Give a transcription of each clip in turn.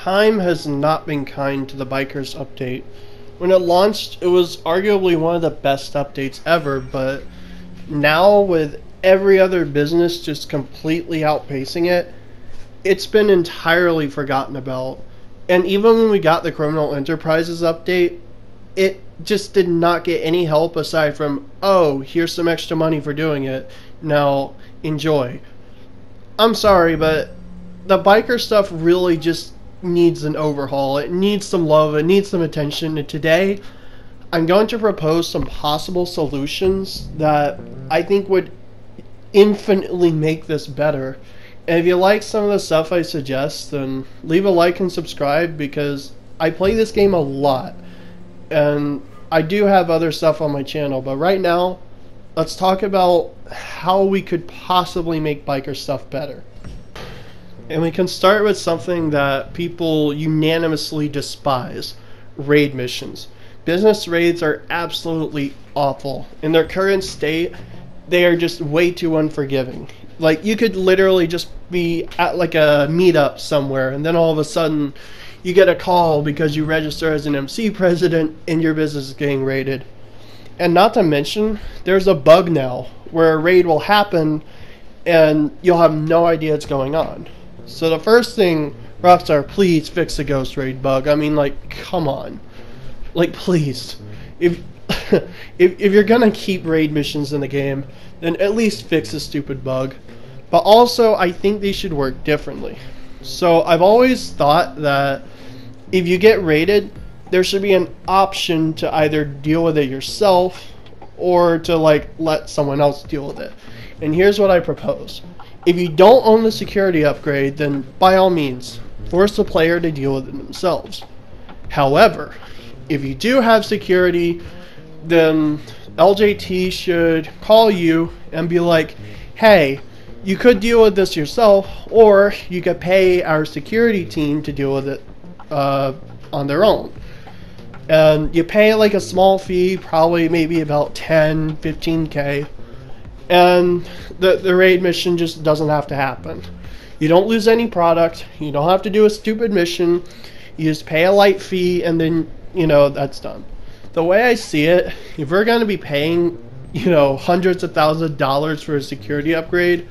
time has not been kind to the Bikers update. When it launched, it was arguably one of the best updates ever, but now with every other business just completely outpacing it, it's been entirely forgotten about. And even when we got the Criminal Enterprises update, it just did not get any help aside from, oh, here's some extra money for doing it. Now, enjoy. I'm sorry, but the biker stuff really just needs an overhaul. It needs some love. It needs some attention. And today, I'm going to propose some possible solutions that I think would infinitely make this better. And if you like some of the stuff I suggest, then leave a like and subscribe, because I play this game a lot. And I do have other stuff on my channel. But right now, let's talk about how we could possibly make biker stuff better. And we can start with something that people unanimously despise: raid missions. Business raids are absolutely awful. In their current state, they are just way too unforgiving. Like, you could literally just be at like a meetup somewhere, and then all of a sudden you get a call because you register as an MC president and your business is getting raided. And not to mention, there's a bug now where a raid will happen and you'll have no idea what's going on. So the first thing, Rockstar, please fix the ghost raid bug. I mean, like, come on. Like, please. If if you're gonna keep raid missions in the game, then at least fix the stupid bug. But also, I think they should work differently. So I've always thought that if you get raided, there should be an option to either deal with it yourself or to like let someone else deal with it. And here's what I propose. If you don't own the security upgrade, then by all means, force the player to deal with it themselves. However, if you do have security, then LJT should call you and be like, hey, you could deal with this yourself, or you could pay our security team to deal with it on their own. And you pay like a small fee, probably maybe about 10, 15K. And the raid mission just doesn't have to happen. You don't lose any product. You don't have to do a stupid mission. You just pay a light fee, and then, you know, that's done. The way I see it, if we're going to be paying, you know, hundreds of thousands of dollars for a security upgrade,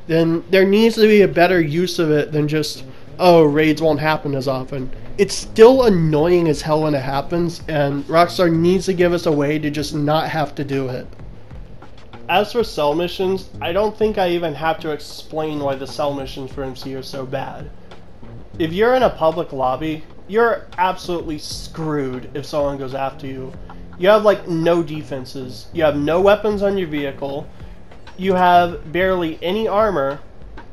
then there needs to be a better use of it than just, oh, raids won't happen as often. It's still annoying as hell when it happens, and Rockstar needs to give us a way to just not have to do it. As for cell missions, I don't think I even have to explain why the cell missions for MC are so bad. If you're in a public lobby, you're absolutely screwed if someone goes after you. You have like no defenses, you have no weapons on your vehicle, you have barely any armor,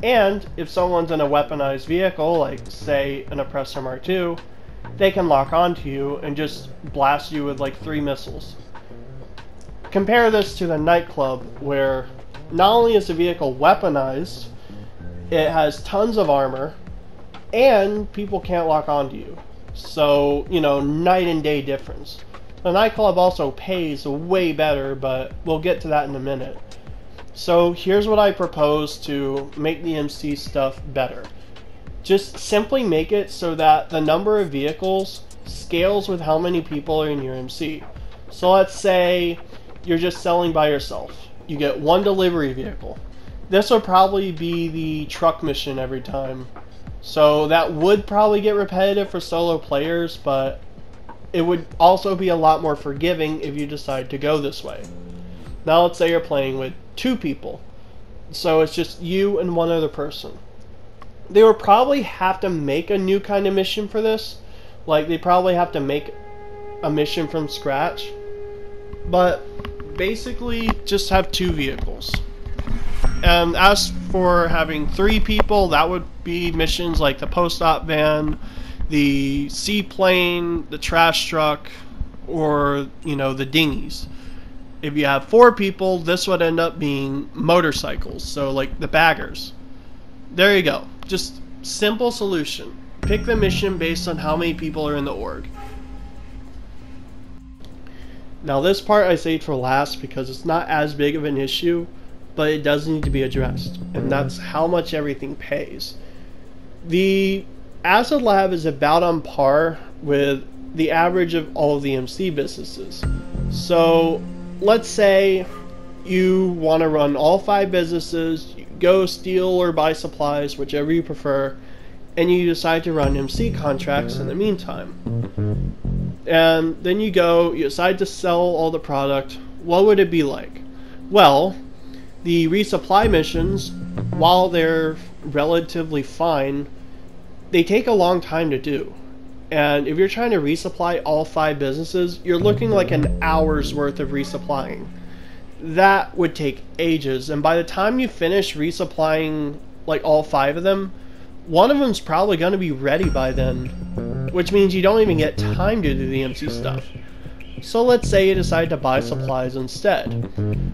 and if someone's in a weaponized vehicle, like say an Oppressor Mark II, they can lock onto you and just blast you with like 3 missiles. Compare this to the nightclub, where not only is the vehicle weaponized, it has tons of armor, and people can't lock onto you. So, you know, night and day difference. The nightclub also pays way better, but we'll get to that in a minute. So here's what I propose to make the MC stuff better. Just simply make it so that the number of vehicles scales with how many people are in your MC. So let's say you're just selling by yourself. You get 1 delivery vehicle. This would probably be the truck mission every time. So that would probably get repetitive for solo players, but it would also be a lot more forgiving if you decide to go this way. Now let's say you're playing with 2 people. So it's just you and 1 other person. They would probably have to make a new kind of mission for this. Like, they probably have to make a mission from scratch. But basically just have 2 vehicles. And as for having 3 people, that would be missions like the post-op van, the seaplane, the trash truck, or, you know, the dinghies. If you have 4 people, this would end up being motorcycles, so like the baggers. There you go. Just simple solution. Pick the mission based on how many people are in the org. Now this part I saved for last because it's not as big of an issue, but it does need to be addressed, and that's how much everything pays. The Acid Lab is about on par with the average of all of the MC businesses. So let's say you want to run all 5 businesses, you go steal or buy supplies, whichever you prefer, and you decide to run MC contracts in the meantime. And then you decide to sell all the product. What would it be like? Well, the resupply missions, while they're relatively fine, they take a long time to do. And if you're trying to resupply all 5 businesses, you're looking like an hour's worth of resupplying. That would take ages, and by the time you finish resupplying like all 5 of them, one of them's probably going to be ready by then, which means you don't even get time to do the MC stuff. So let's say you decide to buy supplies instead.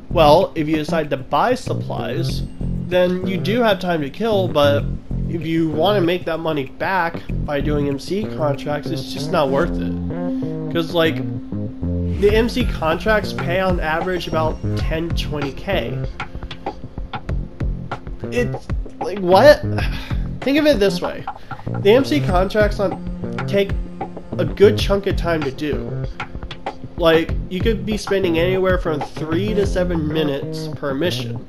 Well, if you decide to buy supplies, then you do have time to kill, but if you want to make that money back by doing MC contracts, it's just not worth it. Because like, the MC contracts pay on average about 10 to 20k. It's like, what? Think of it this way. The MC contracts take a good chunk of time to do. Like, you could be spending anywhere from 3 to 7 minutes per mission.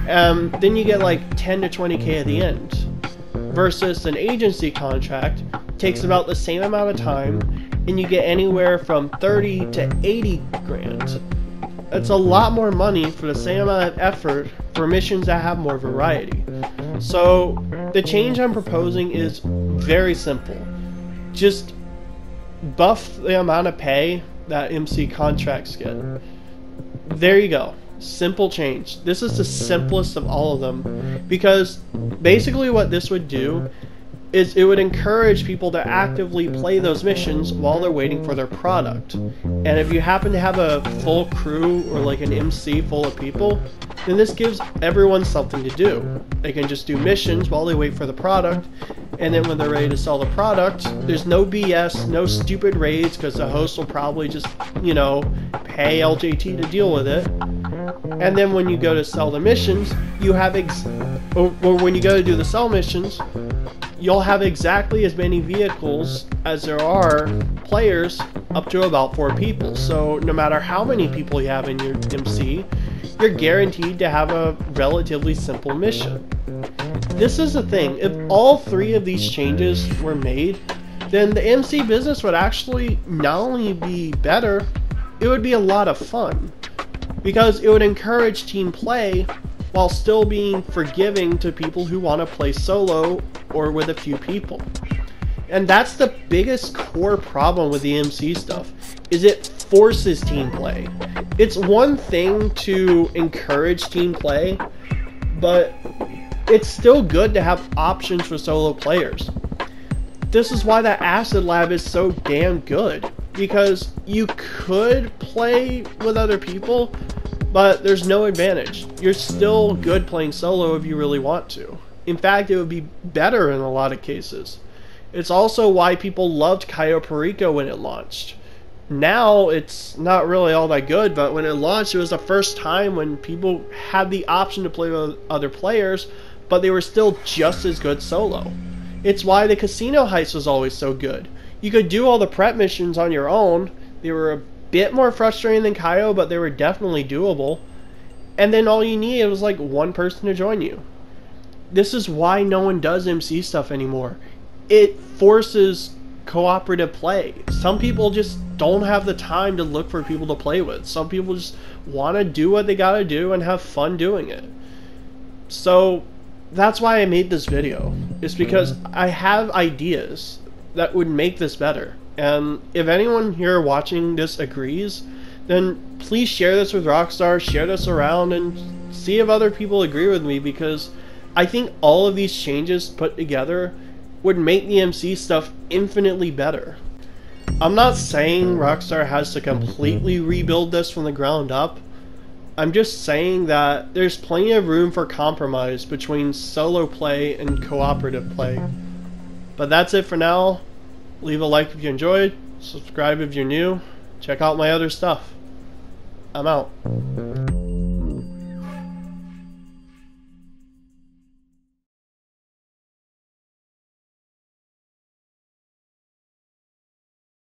Then you get like 10 to 20k at the end. Versus an agency contract takes about the same amount of time, and you get anywhere from 30 to 80 grand. That's a lot more money for the same amount of effort for missions that have more variety. So the change I'm proposing is very simple. Just buff the amount of pay that MC contracts get. There you go. Simple change. This is the simplest of all of them, because basically what this would do is it would encourage people to actively play those missions while they're waiting for their product. And if you happen to have a full crew or like an MC full of people, then this gives everyone something to do. They can just do missions while they wait for the product, and then when they're ready to sell the product, there's no BS, no stupid raids, because the host will probably just, pay LJT to deal with it. And then when you go to sell the missions, you have or when you go to do the sell missions, you'll have exactly as many vehicles as there are players, up to about 4 people. So no matter how many people you have in your MC, you're guaranteed to have a relatively simple mission. This is the thing, if all 3 of these changes were made, then the MC business would actually not only be better, it would be a lot of fun. Because it would encourage team play while still being forgiving to people who want to play solo or with a few people. And that's the biggest core problem with the MC stuff, is it forces team play. It's one thing to encourage team play, but it's still good to have options for solo players. This is why that Acid Lab is so damn good, because you could play with other people, but there's no advantage. You're still good playing solo if you really want to. In fact, it would be better in a lot of cases. It's also why people loved Cayo Perico when it launched. Now, it's not really all that good, but when it launched, it was the first time when people had the option to play with other players, but they were still just as good solo. It's why the casino heist was always so good. You could do all the prep missions on your own. They were a bit more frustrating than Cayo, but they were definitely doable. And then all you needed was like 1 person to join you. This is why no one does MC stuff anymore. It forces cooperative play. Some people just don't have the time to look for people to play with. Some people just want to do what they gotta do and have fun doing it. So that's why I made this video. It's because I have ideas that would make this better. And if anyone here watching this agrees, then please share this with Rockstar, share this around, and see if other people agree with me, because I think all of these changes put together would make the MC stuff infinitely better. I'm not saying Rockstar has to completely rebuild this from the ground up. I'm just saying that there's plenty of room for compromise between solo play and cooperative play. But that's it for now. Leave a like if you enjoyed, subscribe if you're new, check out my other stuff. I'm out.